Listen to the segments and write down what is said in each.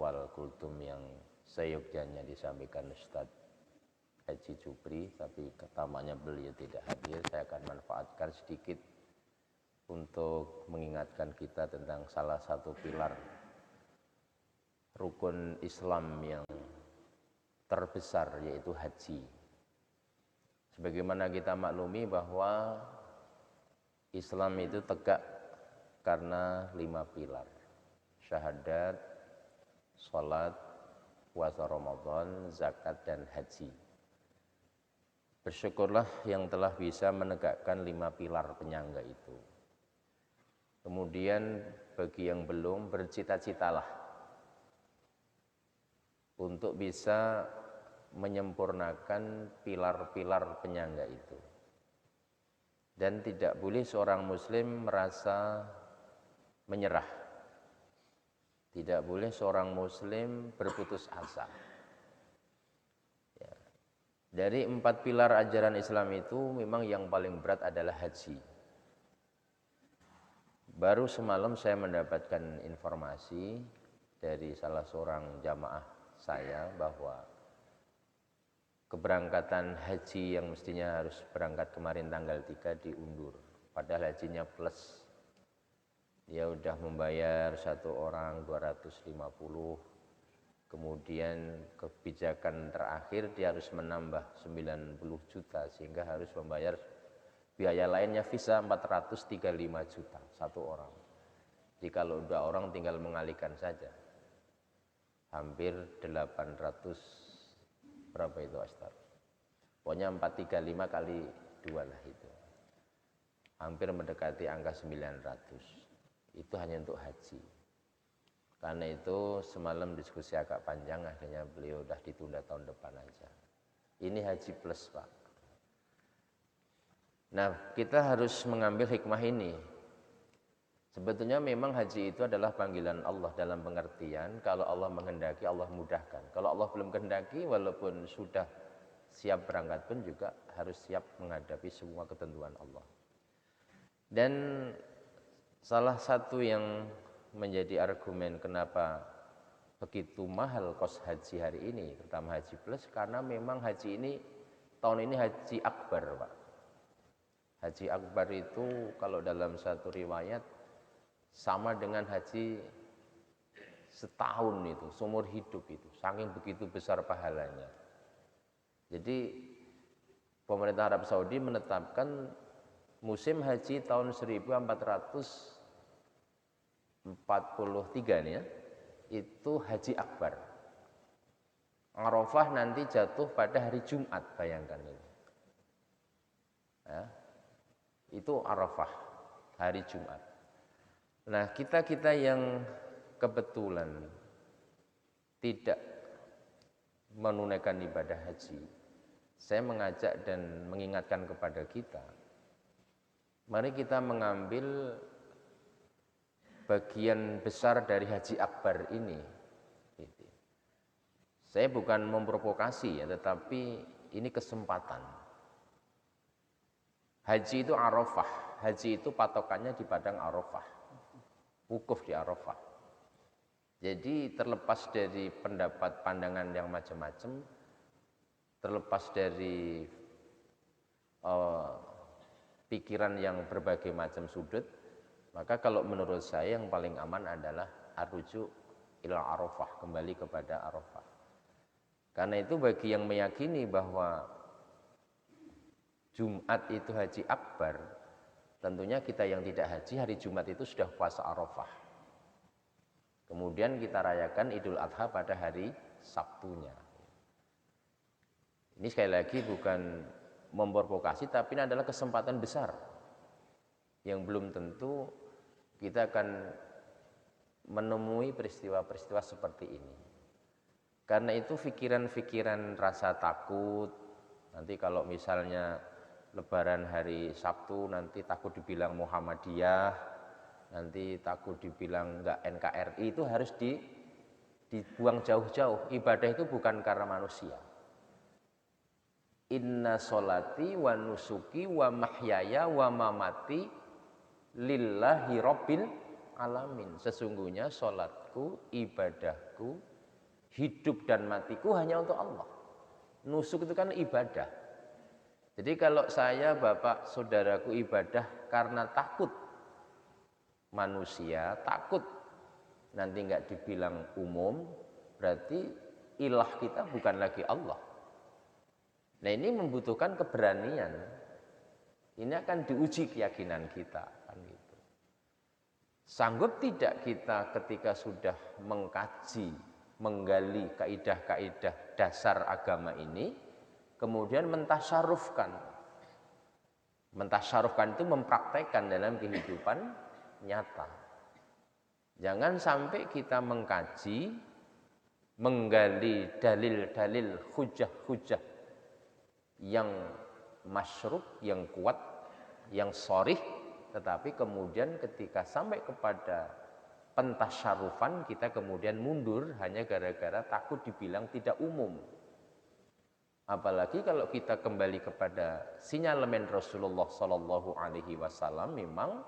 jadwal kultum yang seyogyanya disampaikan Ustadz Haji Jupri, tapi tampaknya beliau tidak hadir. Saya akan manfaatkan sedikit untuk mengingatkan kita tentang salah satu pilar rukun Islam yang terbesar, yaitu haji. Sebagaimana kita maklumi bahwa Islam itu tegak karena 5 pilar: syahadat, sholat, puasa Ramadan, zakat, dan haji. Bersyukurlah yang telah bisa menegakkan 5 pilar penyangga itu. Kemudian bagi yang belum, bercita-citalah untuk bisa menyempurnakan pilar-pilar penyangga itu. Dan tidak boleh seorang muslim merasa menyerah. Tidak boleh seorang muslim berputus asa. Ya. Dari 4 pilar ajaran Islam itu memang yang paling berat adalah haji. Baru semalam saya mendapatkan informasi dari salah seorang jamaah saya bahwa keberangkatan haji yang mestinya harus berangkat kemarin tanggal 3 diundur. Padahal hajinya plus. Dia udah membayar satu orang 250. Kemudian kebijakan terakhir dia harus menambah 90 juta sehingga harus membayar biaya lainnya visa 435 juta satu orang. Jadi kalau 2 orang tinggal mengalihkan saja. Hampir 800 berapa itu Astar? Pokoknya 435 kali 2 lah itu. Hampir mendekati angka 900. Itu hanya untuk haji. Karena itu semalam diskusi agak panjang, akhirnya beliau udah ditunda tahun depan aja. Ini haji plus, Pak. Nah, kita harus mengambil hikmah ini. Sebetulnya memang haji itu adalah panggilan Allah dalam pengertian kalau Allah menghendaki, Allah mudahkan. Kalau Allah belum kehendaki, walaupun sudah siap berangkat pun juga harus siap menghadapi semua ketentuan Allah. Dan salah satu yang menjadi argumen kenapa begitu mahal kos haji hari ini, terutama haji plus, karena memang haji ini, tahun ini haji akbar, Pak. Haji akbar itu kalau dalam satu riwayat sama dengan haji setahun itu, seumur hidup itu, saking begitu besar pahalanya. Jadi pemerintah Arab Saudi menetapkan musim haji tahun 1443 nih ya, itu haji akbar. Arafah nanti jatuh pada hari Jumat, bayangkan ini. Ya, itu Arafah, hari Jumat. Nah, kita yang kebetulan tidak menunaikan ibadah haji, saya mengajak dan mengingatkan kepada kita, mari kita mengambil bagian besar dari haji akbar ini. Saya bukan memprovokasi ya, tetapi ini kesempatan. Haji itu Arafah, haji itu patokannya di padang Arafah, wukuf di Arafah. Jadi terlepas dari pendapat pandangan yang macam-macam, terlepas dari pikiran yang berbagai macam sudut, maka kalau menurut saya yang paling aman adalah arruju ila Arafah, kembali kepada Arafah. Karena itu bagi yang meyakini bahwa Jumat itu haji akbar, tentunya kita yang tidak haji hari Jumat itu sudah puasa Arafah. Kemudian kita rayakan Idul Adha pada hari Sabtunya. Ini sekali lagi bukan memprovokasi, tapi ini adalah kesempatan besar yang belum tentu kita akan menemui peristiwa-peristiwa seperti ini. Karena itu pikiran-pikiran rasa takut, nanti kalau misalnya Lebaran hari Sabtu nanti takut dibilang Muhammadiyah, nanti takut dibilang enggak NKRI, itu harus dibuang jauh-jauh. Ibadah itu bukan karena manusia. Inna sholati wa nusuki wa mahyaya wa mamati lillahi rabbil alamin. Sesungguhnya sholatku, ibadahku, hidup dan matiku hanya untuk Allah. Nusuk itu kan ibadah. Jadi kalau saya, bapak, saudaraku ibadah karena takut manusia, takut nanti nggak dibilang umum, berarti ilah kita bukan lagi Allah. Nah ini membutuhkan keberanian. Ini akan diuji keyakinan kita. Kan gitu. Sanggup tidak kita ketika sudah mengkaji, menggali kaidah-kaidah dasar agama ini, kemudian mentasyarufkan. Mentasyarufkan itu mempraktekkan dalam kehidupan nyata. Jangan sampai kita mengkaji, menggali dalil-dalil, hujah-hujah yang masyruh, yang kuat, yang sharih, tetapi kemudian ketika sampai kepada pentasyarufan kita kemudian mundur hanya gara-gara takut dibilang tidak umum. Apalagi kalau kita kembali kepada sinyalemen Rasulullah Shallallahu Alaihi Wasallam, memang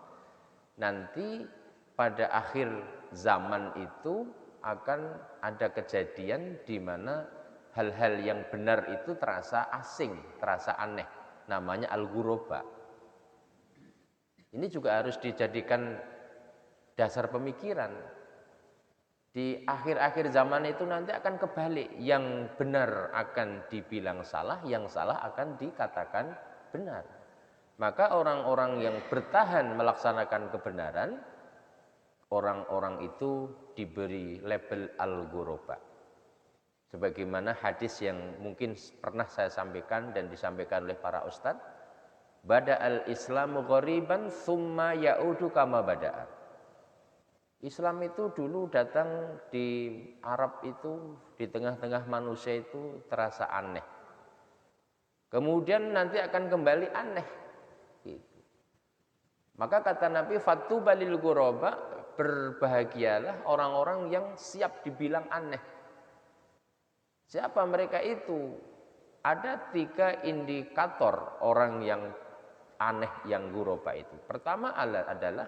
nanti pada akhir zaman itu akan ada kejadian di mana hal-hal yang benar itu terasa asing, terasa aneh, namanya al-ghuraba. Ini juga harus dijadikan dasar pemikiran. Di akhir-akhir zaman itu nanti akan kebalik, yang benar akan dibilang salah, yang salah akan dikatakan benar. Maka orang-orang yang bertahan melaksanakan kebenaran, orang-orang itu diberi label al-ghuraba. Sebagaimana hadis yang mungkin pernah saya sampaikan dan disampaikan oleh para ustadz, bada'al islamu ghariban thumma ya'udu kama bada'a. Islam itu dulu datang di Arab itu, di tengah-tengah manusia itu terasa aneh. Kemudian nanti akan kembali aneh. Gitu. Maka kata Nabi, fatuba lil ghuraba, berbahagialah orang-orang yang siap dibilang aneh. Siapa mereka itu? Ada 3 indikator orang yang aneh, yang ghuraba itu. Pertama adalah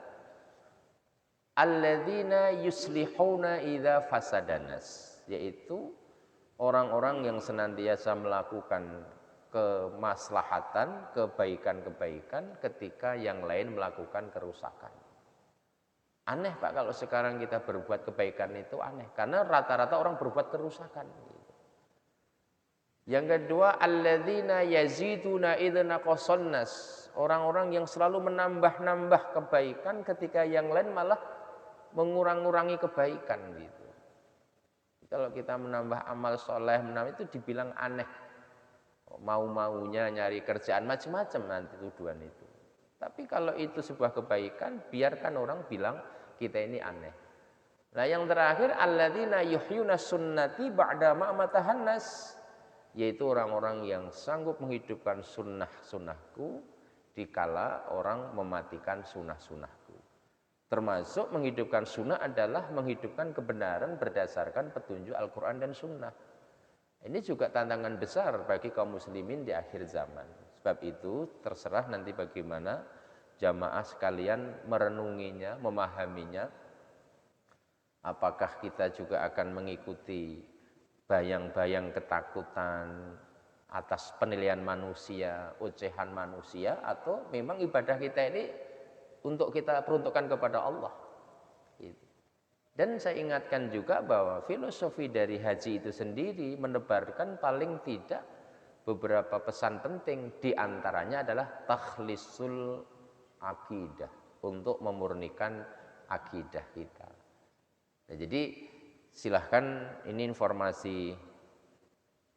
alladzina yuslihuna idza fasadanas, yaitu orang-orang yang senantiasa melakukan kemaslahatan, kebaikan-kebaikan ketika yang lain melakukan kerusakan. Aneh Pak kalau sekarang kita berbuat kebaikan itu aneh, karena rata-rata orang berbuat kerusakan. Yang kedua, alladzina yaziduna idza naqasannas, orang-orang yang selalu menambah-nambah kebaikan ketika yang lain malah mengurang-urangi kebaikan gitu. Kalau kita menambah amal soleh, itu dibilang aneh. Mau-maunya nyari kerjaan macam-macam nanti tuduhan itu. Tapi kalau itu sebuah kebaikan, biarkan orang bilang kita ini aneh. Nah yang terakhir, alladzina yuhyuna sunnati ba'da ma'matahan nas, yaitu orang-orang yang sanggup menghidupkan sunnah-sunnahku dikala orang mematikan sunnah-sunnahku. Termasuk menghidupkan sunnah adalah menghidupkan kebenaran berdasarkan petunjuk Al-Quran dan sunnah. Ini juga tantangan besar bagi kaum muslimin di akhir zaman. Sebab itu terserah nanti bagaimana jamaah sekalian merenunginya, memahaminya. Apakah kita juga akan mengikuti bayang-bayang ketakutan atas penilaian manusia, ocehan manusia, atau memang ibadah kita ini untuk kita peruntukkan kepada Allah. Dan saya ingatkan juga bahwa filosofi dari haji itu sendiri menebarkan paling tidak beberapa pesan penting, diantaranya adalah takhlisul akidah, untuk memurnikan akidah kita. Nah, jadi silahkan, ini informasi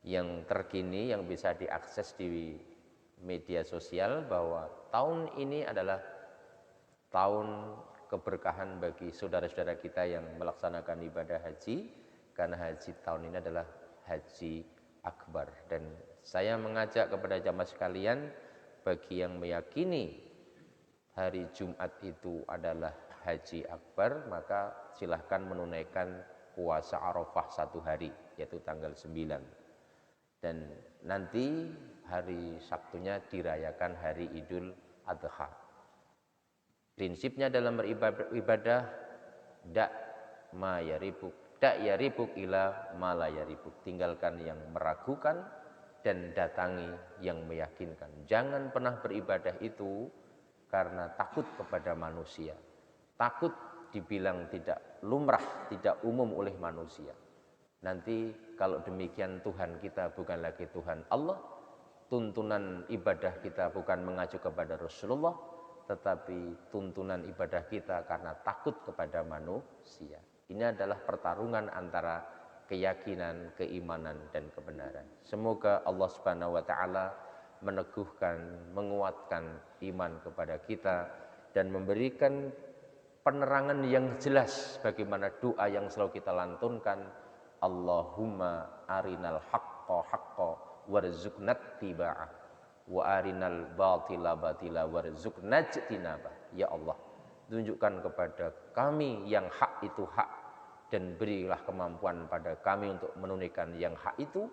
yang terkini yang bisa diakses di media sosial bahwa tahun ini adalah tahun keberkahan bagi saudara-saudara kita yang melaksanakan ibadah haji, karena haji tahun ini adalah haji akbar. Dan saya mengajak kepada jamaah sekalian, bagi yang meyakini hari Jumat itu adalah haji akbar, maka silahkan menunaikan puasa Arafah 1 hari, yaitu tanggal 9. Dan nanti hari Sabtunya dirayakan hari Idul Adha. Prinsipnya dalam beribadah da ma yaribuk, da yaribuk ila ma la yaribuk. Tinggalkan yang meragukan dan datangi yang meyakinkan. Jangan pernah beribadah itu karena takut kepada manusia. Takut dibilang tidak lumrah, tidak umum oleh manusia. Nanti kalau demikian Tuhan kita bukan lagi Tuhan Allah, tuntunan ibadah kita bukan mengacu kepada Rasulullah, tetapi tuntunan ibadah kita karena takut kepada manusia. Ini adalah pertarungan antara keyakinan, keimanan, dan kebenaran. Semoga Allah Subhanahu wa taala meneguhkan, menguatkan iman kepada kita dan memberikan penerangan yang jelas bagaimana doa yang selalu kita lantunkan, Allahumma arinal haqqa haqqa warzuqna ittiba'ah wa arinal batila batila warzuqna ijtinabah. Ya Allah, tunjukkan kepada kami yang hak itu hak dan berilah kemampuan pada kami untuk menunaikan yang hak itu,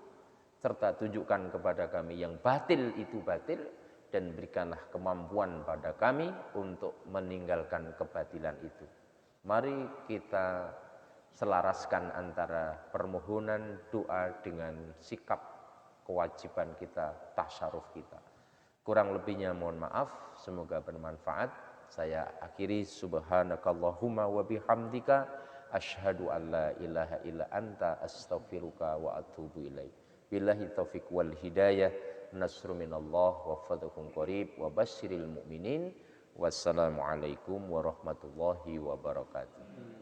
serta tunjukkan kepada kami yang batil itu batil dan berikanlah kemampuan pada kami untuk meninggalkan kebatilan itu. Mari kita selaraskan antara permohonan doa dengan sikap kewajiban kita, tasyaruf kita. Kurang lebihnya mohon maaf, semoga bermanfaat. Saya akhiri, subhanakallahumma wa bihamdika asyhadu an la ilaha illa anta astaghfiruka wa atubu ilaik. Billahi taufiq wal hidayah, nasru minallah wa fadhun qarib wa basyiril mu'minin. Wassalamualaikum warahmatullahi wabarakatuh.